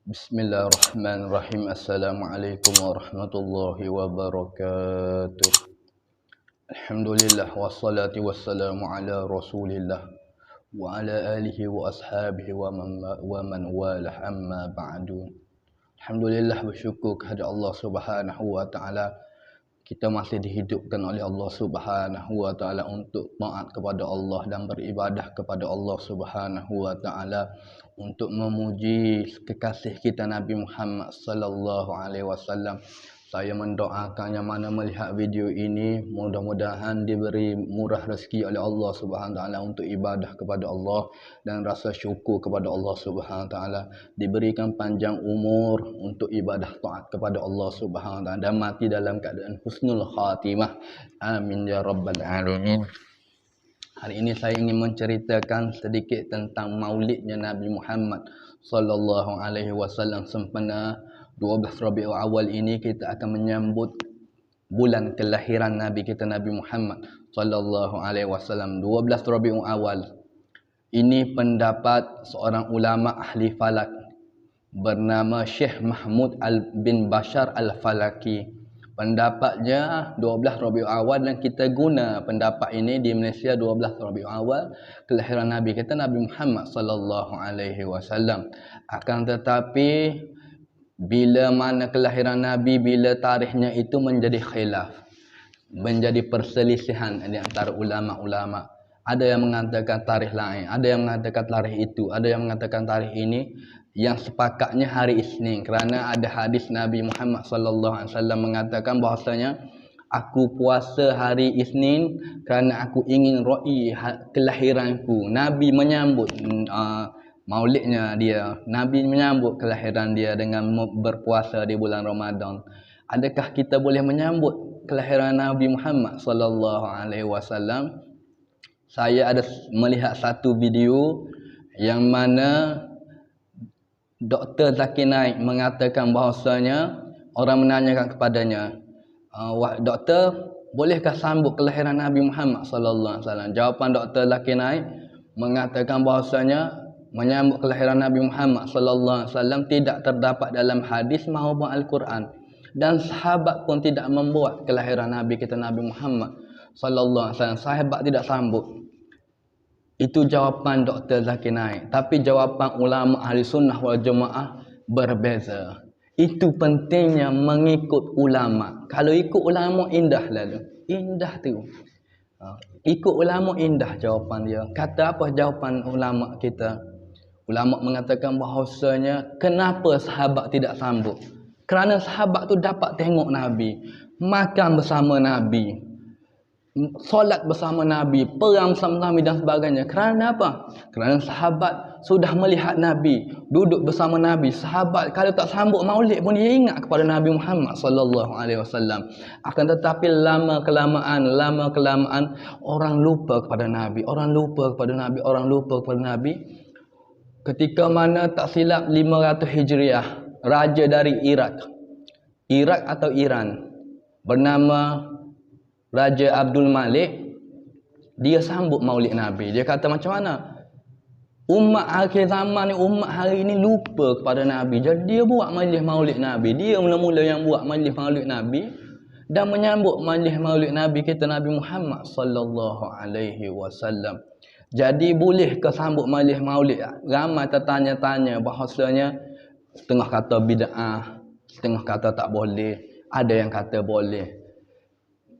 Bismillahirrahmanirrahim. Assalamualaikum warahmatullahi wabarakatuh. Alhamdulillah wassalatu wassalamu ala Rasulillah wa ala alihi wa ashabihi wa man walah, amma ba'du. Alhamdulillah, bersyukur kepada Allah Subhanahu wa taala, kita masih dihidupkan oleh Allah Subhanahu wa taala untuk taat kepada Allah dan beribadah kepada Allah Subhanahu wa taala, untuk memuji kekasih kita Nabi Muhammad sallallahu alaihi wasallam. Saya mendoakan yang mana melihat video ini, mudah-mudahan diberi murah rezeki oleh Allah Subhanahu wa taala untuk ibadah kepada Allah dan rasa syukur kepada Allah Subhanahu wa taala, diberikan panjang umur untuk ibadah taat kepada Allah Subhanahu wa taala dan mati dalam keadaan husnul khatimah. Amin ya rabbal alamin. Hari ini saya ingin menceritakan sedikit tentang maulidnya Nabi Muhammad sallallahu alaihi wasallam. Sempena 12 Rabiul Awal ini kita akan menyambut bulan kelahiran Nabi kita Nabi Muhammad sallallahu alaihi wasallam. 12 Rabiul Awal ini pendapat seorang ulama ahli falak bernama Syekh Mahmud bin Bashar Al-Falaki. Pendapatnya 12 Rabiul Awal, dan kita guna pendapat ini di Malaysia. 12 Rabiul Awal kelahiran Nabi kita Nabi Muhammad sallallahu alaihi wasallam. Akan tetapi bila mana kelahiran Nabi, bila tarikhnya itu menjadi khilaf, menjadi perselisihan di antara ulama-ulama. Ada yang mengatakan tarikh lain, ada yang mengatakan tarikh itu, ada yang mengatakan tarikh ini. Yang sepakatnya hari Isnin, kerana ada hadis Nabi Muhammad sallallahu alaihi wasallam mengatakan bahasanya, aku puasa hari Isnin kerana aku ingin roi kelahiranku. Nabi menyambut maulidnya dia. Nabi menyambut kelahiran dia dengan berpuasa di bulan Ramadan. Adakah kita boleh menyambut kelahiran Nabi Muhammad sallallahu alaihi wasallam? Saya ada melihat satu video yang mana Dr. Zakir Naik mengatakan bahawasanya, orang menanyakan kepadanya, Doktor, bolehkah sambut kelahiran Nabi Muhammad sallallahu alaihi wasallam? Jawapan Dr. Zakir Naik mengatakan bahawasanya menyambut kelahiran Nabi Muhammad sallallahu alaihi wasallam tidak terdapat dalam hadis maupun Al-Quran, dan sahabat pun tidak membuat kelahiran Nabi kita Nabi Muhammad sallallahu alaihi wasallam. Sahabat tidak sambut. Itu jawapan Dr. Zakir Naik. Tapi jawapan ulama ahli sunnah wal jamaah berbeza. Itu pentingnya mengikut ulama. Kalau ikut ulama indah lalu. Indah tu. Ikut ulama indah jawapan dia. Kata apa jawapan ulama kita? Ulama mengatakan bahawasanya, kenapa sahabat tidak sambut? Kerana sahabat tu dapat tengok Nabi, makan bersama Nabi, solat bersama Nabi, perang bersama Nabi dan sebagainya. Kerana apa? Kerana sahabat sudah melihat Nabi, duduk bersama Nabi. Sahabat kalau tak sambut maulid pun dia ingat kepada Nabi Muhammad sallallahu alaihi wasallam. Akan tetapi lama kelamaan orang lupa kepada Nabi, orang lupa kepada Nabi. Ketika mana tak silap 500 Hijriah, raja dari Iraq atau Iran bernama Raja Abdul Malik, dia sambut maulid Nabi. Dia kata macam mana? Umat akhir zaman ni, umat hari ini lupa kepada Nabi. Jadi dia buat majlis maulid Nabi. Dia mula-mula yang buat majlis maulid Nabi dan menyambut majlis maulid Nabi kita Nabi Muhammad sallallahu alaihi wasallam. Jadi boleh ke sambut majlis maulid? Ramai tertanya-tanya bahasanya, setengah kata bid'ah, setengah kata tak boleh, ada yang kata boleh.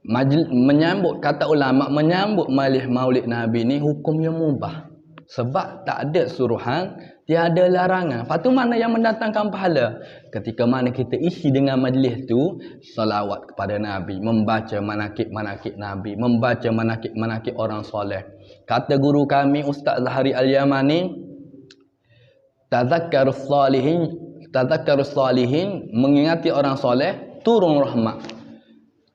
Menyambut, kata ulama, menyambut majlis maulid Nabi ni hukumnya mubah. Sebab tak ada suruhan, tiada larangan. Lepas tu mana yang mendatangkan pahala? Ketika mana kita isi dengan majlis tu salawat kepada Nabi, membaca manakib-manakib Nabi, membaca manakib-manakib orang soleh. Kata guru kami Ustaz Zahari Al-Yamani, tazakkarus salihin, mengingati orang soleh, turun rahmat.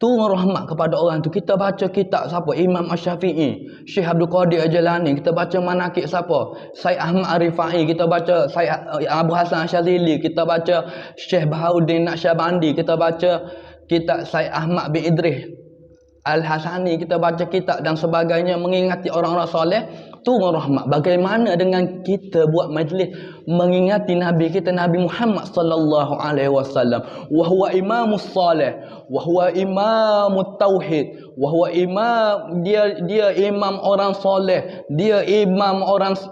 Turun rahmat kepada orang tu. Kita baca kitab siapa? Imam Asy-Syafi'i, Syekh Abdul Qadir Al-Jalani. Kita baca manakib siapa? Said Ahmad Ar-Rifai. Kita baca Said Abu Hasan Asyazili. Kita baca Syekh Bahauddin Naqsyabandi. Kita baca kitab Said Ahmad bin Idris Al-Hasani. Kita baca kitab dan sebagainya, mengingati orang-orang soleh, turun rahmat. Bagaimana dengan kita buat majlis mengingati Nabi kita Nabi Muhammad sallallahu alaihi wasallam. Wa huwa imamus salih, wa huwa imamut tauhid, wa huwa imam, dia imam orang soleh, dia imam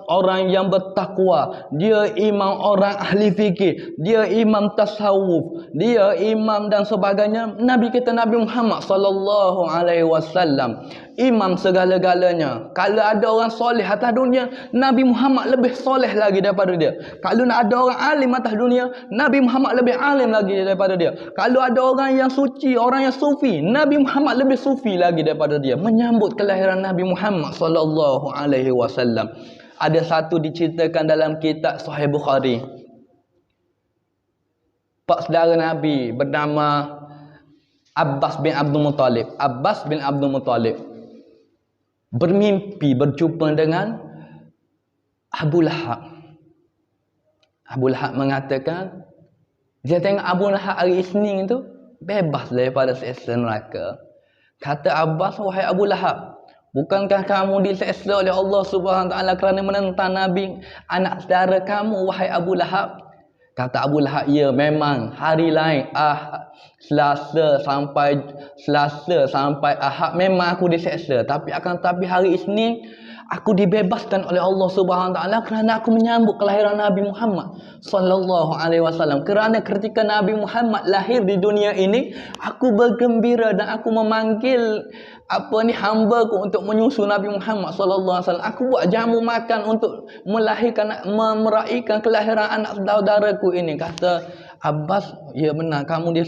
orang yang bertakwa, dia imam orang ahli fikih, dia imam tasawuf, dia imam dan sebagainya. Nabi kita Nabi Muhammad sallallahu alaihi wasallam imam segala-galanya. Kalau ada orang soleh atas dunia, Nabi Muhammad lebih soleh lagi daripada dia. Kalau ada orang alim atas dunia, Nabi Muhammad lebih alim lagi daripada dia. Kalau ada orang yang suci, orang yang sufi, Nabi Muhammad lebih sufi lagi daripada dia. Menyambut kelahiran Nabi Muhammad sallallahu alaihi wasallam. Ada satu diceritakan dalam kitab Sahih Bukhari. Pak saudara Nabi bernama Abbas bin Abdul Muttalib. Abbas bin Abdul Muttalib bermimpi berjumpa dengan Abu Lahab. Abu Lahab mengatakan, dia tengok Abu Lahab hari Isnin itu bebas daripada siksa neraka. Kata Abbas, wahai Abu Lahab, bukankah kamu disiksa oleh Allah Subhanahu Wa Taala kerana menentang Nabi anak saudara kamu, wahai Abu Lahab? Kata Abu Lahab, ya memang hari lain Selasa sampai Ahad memang aku diseksa, tapi hari Isnin aku dibebaskan oleh Allah Subhanahu Wa Taala kerana aku menyambut kelahiran Nabi Muhammad sallallahu alaihi wasallam. Kerana ketika Nabi Muhammad lahir di dunia ini, aku bergembira dan aku memanggil hamba-Ku untuk menyusu Nabi Muhammad sallallahu alaihi wasallam. Aku buat jamu makan untuk meraihkan kelahiran anak saudaraku ini. Kata Abbas, ya benar, kamu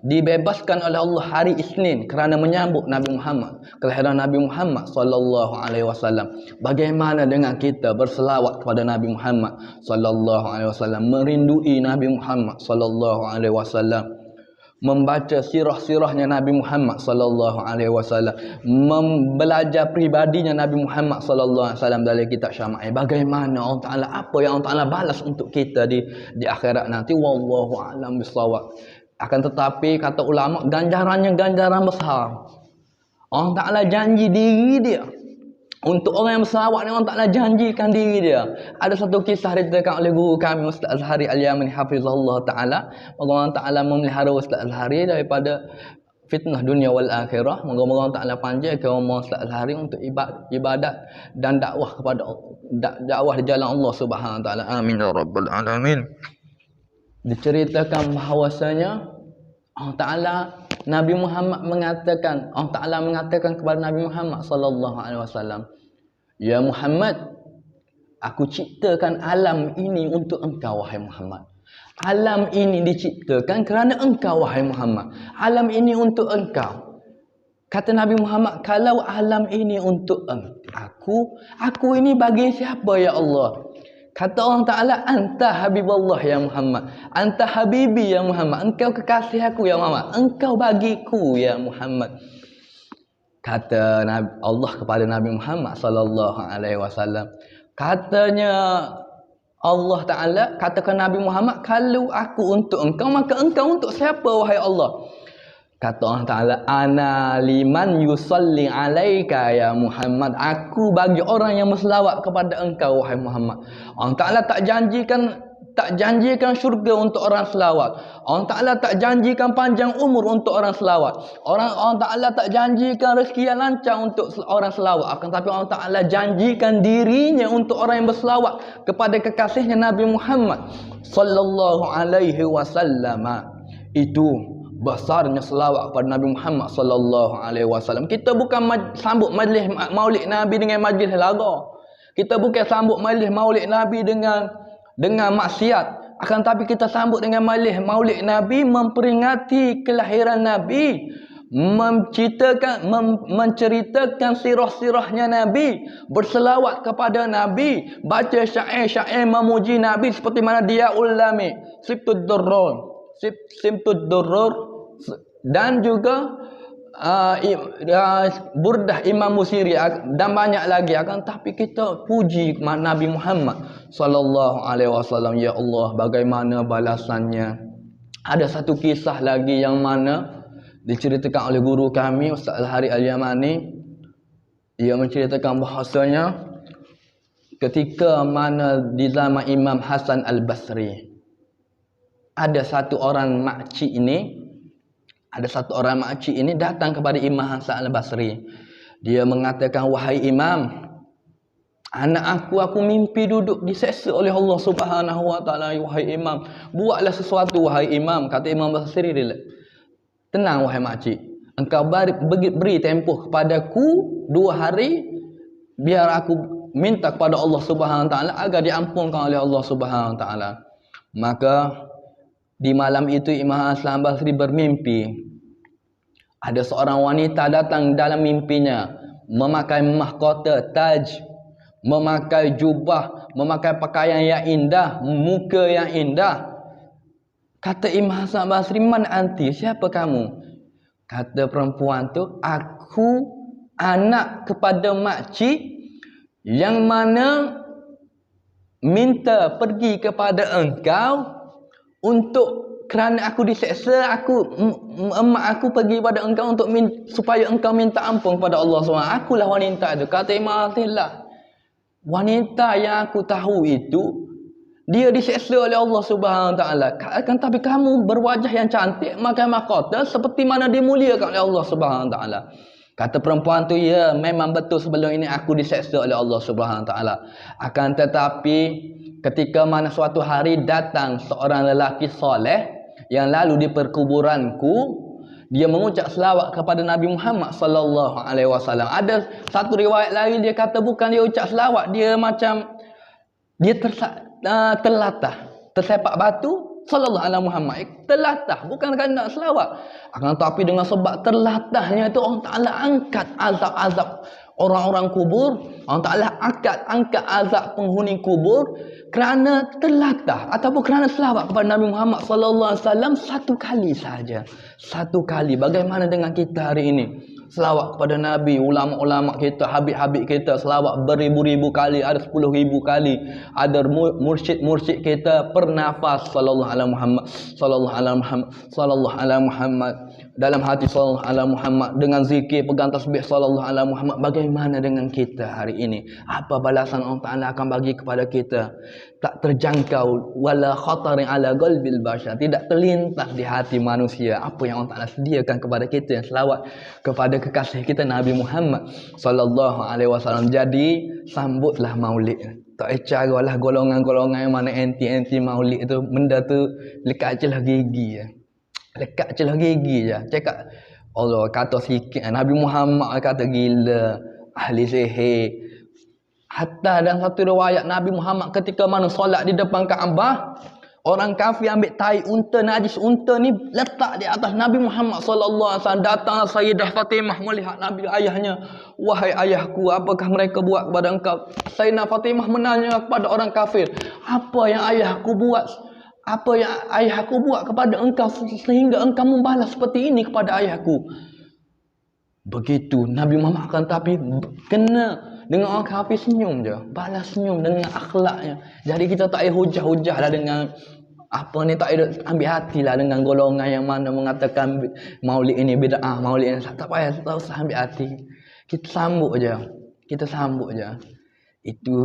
dibebaskan oleh Allah hari Isnin kerana menyambut Nabi Muhammad, kelahiran Nabi Muhammad sallallahu alaihi wasallam. Bagaimana dengan kita berselawat kepada Nabi Muhammad sallallahu alaihi wasallam, merindui Nabi Muhammad sallallahu alaihi wasallam, membaca sirah-sirahnya Nabi Muhammad sallallahu alaihi wasallam, belajar pribadinya Nabi Muhammad sallallahu alaihi wasallam dari kitab Syama'il. Bagaimana Allah Taala, apa yang Allah Taala balas untuk kita di akhirat nanti, wallahu a'lam bissawab. Akan tetapi kata ulama, ganjarannya ganjaran besar. Allah Taala janji diri dia. Untuk orang yang berselawat ni, Allah Ta'ala janjikan diri dia. Ada satu kisah diceritakan oleh guru kami Ustaz Azhari Al-Yamani hafizahullah Ta'ala. Allah Ta'ala memelihara Ustaz Azhari daripada fitnah dunia wal akhirah. Moga-moga Allah Ta'ala panjangkan umur Ustaz Azhari untuk ibadat dan dakwah kepada dakwah di jalan Allah Subhanahu Wa Ta'ala. Amin ya rabbal alamin. Diceritakan bahawasanya Allah Ta'ala, Nabi Muhammad mengatakan, Allah Ta'ala mengatakan kepada Nabi Muhammad sallallahu alaihi wasallam, ya Muhammad, aku ciptakan alam ini untuk engkau wahai Muhammad. Alam ini diciptakan kerana engkau wahai Muhammad. Alam ini untuk engkau. Kata Nabi Muhammad, kalau alam ini untuk aku ini bagi siapa ya Allah? Kata Allah Ta'ala, anta habibullah ya Muhammad, anta habibi ya Muhammad, engkau kekasih aku ya Muhammad, engkau bagiku ya Muhammad. Kata Allah kepada Nabi Muhammad sallallahu alaihi wasallam, katanya Allah Ta'ala katakan Nabi Muhammad, kalau aku untuk engkau, maka engkau untuk siapa wahai Allah? Kata Allah Ta'ala, ana liman yusalli alaika ya Muhammad, aku bagi orang yang berselawat kepada engkau wahai Muhammad. Allah Ta'ala tak janjikan syurga untuk orang selawat. Allah Ta'ala tak janjikan panjang umur untuk orang selawat. Allah Ta'ala tak janjikan rezeki yang lancar untuk orang selawat. Akan tapi Allah Ta'ala janjikan dirinya untuk orang yang berselawat kepada kekasihnya Nabi Muhammad sallallahu alaihi wasallam. Itu besarnya selawat kepada Nabi Muhammad sallallahu alaihi wasallam. Kita bukan sambut majlis Maulid Nabi dengan majlis laga. Kita bukan sambut majlis Maulid Nabi dengan maksiat. Akan tapi kita sambut dengan majlis Maulid Nabi memperingati kelahiran Nabi, menceritakan sirah-sirahnya Nabi, berselawat kepada Nabi, baca syair-syair memuji Nabi seperti mana dia ulami, Simtud Durrur, dan juga Burdah Imam Busiri dan banyak lagi. Akan tapi kita puji Nabi Muhammad sallallahu alaihi wasallam. Ya Allah, bagaimana balasannya? Ada satu kisah lagi yang mana diceritakan oleh guru kami Ustaz Al-Hari Al-Yamani. Ia menceritakan bahasanya ketika mana di zaman Imam Hasan Al-Basri, ada satu orang makcik ini datang kepada Imam Hasan Al-Basri. Dia mengatakan, wahai Imam, anak aku mimpi duduk diseksa oleh Allah Subhanahu wa taala. Wahai Imam, buatlah sesuatu wahai Imam. Kata Imam Basri, tenang wahai makcik, engkau beri tempoh kepadaku 2 hari, biar aku minta kepada Allah Subhanahu wa taala agar diampunkan oleh Allah Subhanahu wa taala. Maka di malam itu Imam Hasan Basri bermimpi ada seorang wanita datang dalam mimpinya, memakai mahkota, taj, memakai jubah, memakai pakaian yang indah, muka yang indah. Kata Imam Hasan Basri, man anti, siapa kamu? Kata perempuan tu, aku anak kepada makcik yang mana minta pergi kepada engkau untuk, kerana aku diseksa, emak aku pergi kepada engkau untuk supaya engkau minta ampun kepada Allah SWT. Akulah wanita itu. Kata Imam Hasan, wanita yang aku tahu itu dia diseksa oleh Allah Subhanahu Wa Taala. Tapi kamu berwajah yang cantik, makan mahkota, seperti mana dimuliakan oleh Allah Subhanahu Wa Taala. Kata perempuan tu, ya memang betul sebelum ini aku diseksa oleh Allah Subhanahu Wa Taala. Akan tetapi ketika mana suatu hari datang seorang lelaki soleh yang lalu di perkuburanku, dia mengucap selawat kepada Nabi Muhammad sallallahu alaihi wasallam. Ada satu riwayat lain dia kata bukan dia ucap selawat, dia macam dia terlatah, tersepak batu, sallallahu alaihi Muhammad, terlatah, bukan kerana nak selawat. Akan tetapi dengan sebab terlatahnya itu, Allah Taala angkat azab-azab orang-orang kubur. Allah Taala angkat azab penghuni kubur kerana terlatah ataupun kerana selawat kepada Nabi Muhammad sallallahu alaihi wasallam satu kali saja. Satu kali. Bagaimana dengan kita hari ini? Selawat kepada Nabi, ulama-ulama kita, habib-habib kita selawat beribu-ribu kali, ada 10,000 kali. Ada mursyid-mursyid kita bernafas sallallahu alaihi Muhammad, sallallahu alaihi Muhammad, sallallahu alaihi Muhammad, dalam hati sallallahu alaihi Muhammad, dengan zikir pegang tasbih sallallahu alaihi Muhammad. Bagaimana dengan kita hari ini? Apa balasan Allah Taala akan bagi kepada kita? Tak terjangkau, wala khatarin ala qalbil bashar, tidak terlintas di hati manusia apa yang Allah Taala sediakan kepada kita yang selawat kepada kekasih kita Nabi Muhammad sallallahu alaihi wasallam. Jadi sambutlah Maulid. Tak caralah golongan-golongan yang mana anti Maulid itu, benda tu lekat celah gigi je. Lekat celah gigi je. Cakap Allah kata sikit, Nabi Muhammad kata gila, ahli sihir. Hatta dalam satu riwayat Nabi Muhammad ketika mana solat di depan Kaabah, orang kafir ambil tai unta, najis unta ni letak di atas Nabi Muhammad sallallahu alaihi wasallam. Datanglah Sayyidah Fatimah melihat Nabi, ayahnya, wahai ayahku, apakah mereka buat kepada engkau? Sayyidah Fatimah menanya kepada orang kafir, apa yang ayahku buat? Apa yang ayahku buat kepada engkau sehingga engkau membalas seperti ini kepada ayahku? Begitu Nabi Muhammad akan, tapi kena dengan orang kafir senyum je, balas senyum dengan akhlaknya. Jadi kita tak payah hujah-hujah lah dengan apa ni, tak payah ambil hati lah dengan golongan yang mana mengatakan Maulid ini bid'ah, Maulid ini tak payah, tak usah ambil hati. Kita sambut je, itu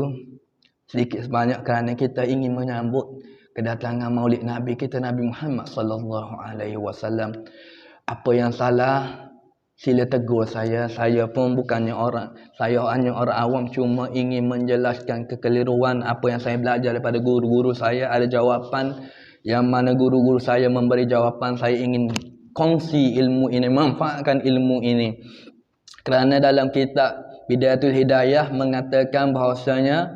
sedikit sebanyak kerana kita ingin menyambut kedatangan Maulid Nabi kita Nabi Muhammad sallallahu alaihi wasallam. Apa yang salah sila tegur saya. Saya pun bukannya orang, saya hanya orang awam, cuma ingin menjelaskan kekeliruan apa yang saya belajar daripada guru-guru saya. Ada jawapan yang mana guru-guru saya memberi jawapan, saya ingin kongsi ilmu ini, manfaatkan ilmu ini. Kerana dalam kitab Bidayatul Hidayah mengatakan bahawasanya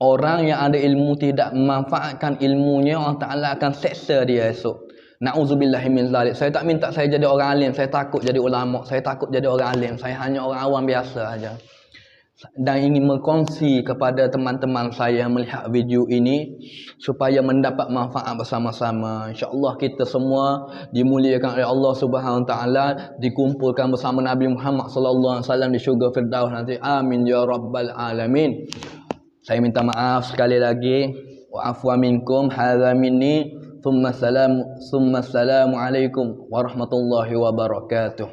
orang yang ada ilmu tidak memanfaatkan ilmunya, Allah Ta'ala akan seksa dia esok. Na'udzubillahi min zalik. Saya tak minta saya jadi orang alim, saya takut jadi ulama, saya takut jadi orang alim, saya hanya orang awam biasa saja. Dan ingin mengkongsi kepada teman-teman saya yang melihat video ini supaya mendapat manfaat bersama-sama. InsyaAllah kita semua dimuliakan oleh Allah Subhanahu Wa Taala, dikumpulkan bersama Nabi Muhammad sallallahu alaihi wasallam di syurga Firdaus nanti. Amin ya rabbal alamin. Saya minta maaf sekali lagi. Wa afwa minkum, hadza minni. Thumma assalamu alaikum warahmatullahi wabarakatuh.